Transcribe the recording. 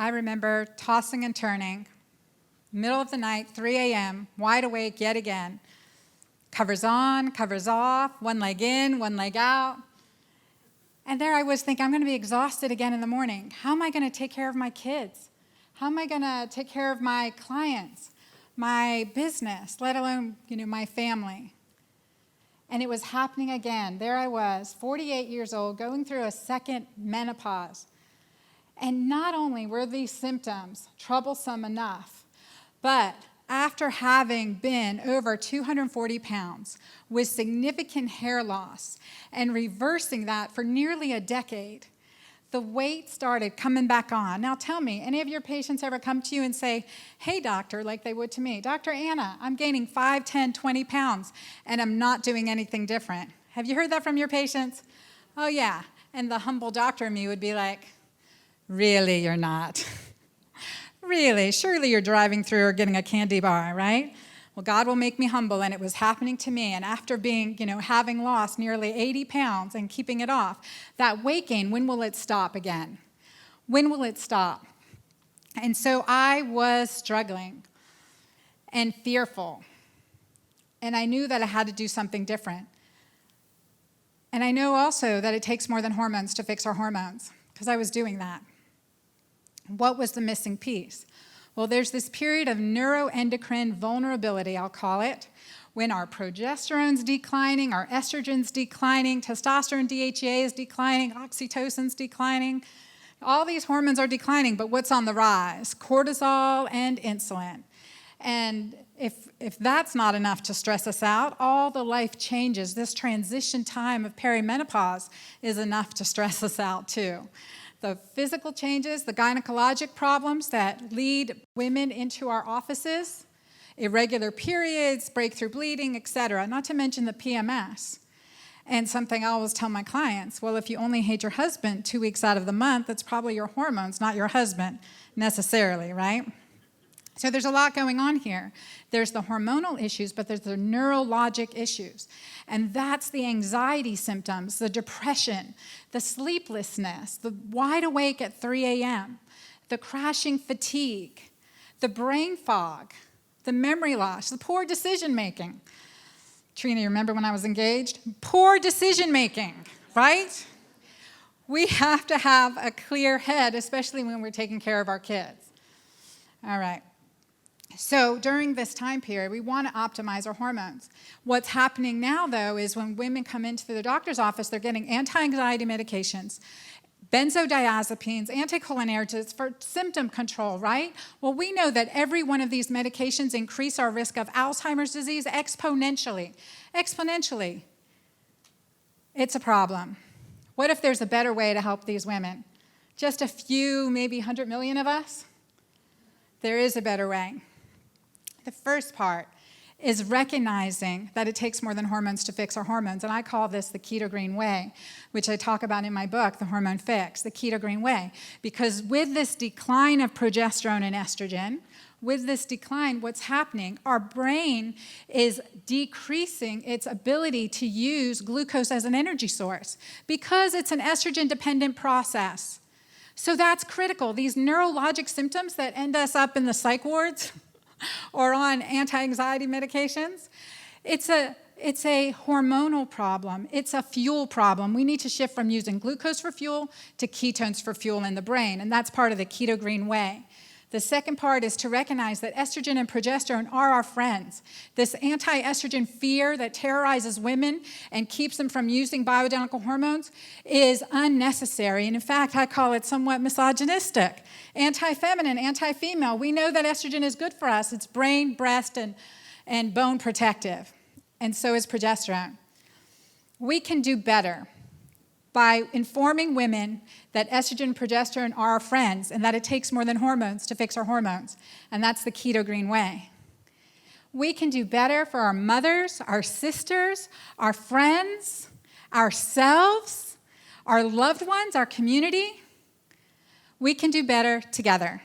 I remember tossing and turning, middle of the night, 3 a.m., wide awake yet again. Covers on, covers off, one leg in, one leg out. And there I was thinking, I'm going to be exhausted again in the morning. How am I going to take care of my kids? How am I going to take care of my clients, my business, let alone, my family? And it was happening again. There I was, 48 years old, going through a second menopause. And not only were these symptoms troublesome enough, but after having been over 240 pounds with significant hair loss and reversing that for nearly a decade, the weight started coming back on. Now tell me, any of your patients ever come to you and say, hey doctor, like they would to me, Dr. Anna, I'm gaining 5, 10, 20 pounds and I'm not doing anything different. Have you heard that from your patients? Oh yeah, and the humble doctor in me would be like, really you're not. Really, surely you're driving through or getting a candy bar, right? Well, God will make me humble, and it was happening to me. And after being, having lost nearly 80 pounds and keeping it off, that weight gain, when will it stop again? When will it stop? And so I was struggling and fearful, and I knew that I had to do something different. And I know also that it takes more than hormones to fix our hormones, because I was doing that. What was the missing piece? Well, there's this period of neuroendocrine vulnerability, I'll call it, when our progesterone's declining, our estrogen's declining, testosterone DHEA is declining, oxytocin's declining. All these hormones are declining, but what's on the rise? Cortisol and insulin. And if that's not enough to stress us out, all the life changes. This transition time of perimenopause is enough to stress us out too. The physical changes, the gynecologic problems that lead women into our offices, irregular periods, breakthrough bleeding, etc., not to mention the PMS. And something I always tell my clients, well, if you only hate your husband 2 weeks out of the month, it's probably your hormones, not your husband necessarily, right? So there's a lot going on here. There's the hormonal issues, but there's the neurologic issues. And that's the anxiety symptoms, the depression, the sleeplessness, the wide awake at 3 a.m., the crashing fatigue, the brain fog, the memory loss, the poor decision making. Trina, you remember when I was engaged? Poor decision making, right? We have to have a clear head, especially when we're taking care of our kids. All right. So during this time period, we want to optimize our hormones. What's happening now, though, is when women come into the doctor's office, they're getting anti-anxiety medications, benzodiazepines, anticholinergics for symptom control, right? Well, we know that every one of these medications increase our risk of Alzheimer's disease exponentially. Exponentially. It's a problem. What if there's a better way to help these women? Just a few, maybe 100 million of us? There is a better way. The first part is recognizing that it takes more than hormones to fix our hormones, and I call this the keto green way, which I talk about in my book, The Hormone Fix, the keto green way, because with this decline of progesterone and estrogen, with this decline, what's happening, our brain is decreasing its ability to use glucose as an energy source because it's an estrogen-dependent process. So that's critical. These neurologic symptoms that end us up in the psych wards or on anti-anxiety medications, it's a hormonal problem. It's a fuel problem. We need to shift from using glucose for fuel to ketones for fuel in the brain, and that's part of the keto green way. The second part is to recognize that estrogen and progesterone are our friends. This anti-estrogen fear that terrorizes women and keeps them from using bioidentical hormones is unnecessary. And in fact, I call it somewhat misogynistic. Anti-feminine, anti-female. We know that estrogen is good for us. It's brain, breast, and bone protective. And so is progesterone. We can do better by informing women that estrogen and progesterone are our friends and that it takes more than hormones to fix our hormones. And that's the keto green way. We can do better for our mothers, our sisters, our friends, ourselves, our loved ones, our community. We can do better together.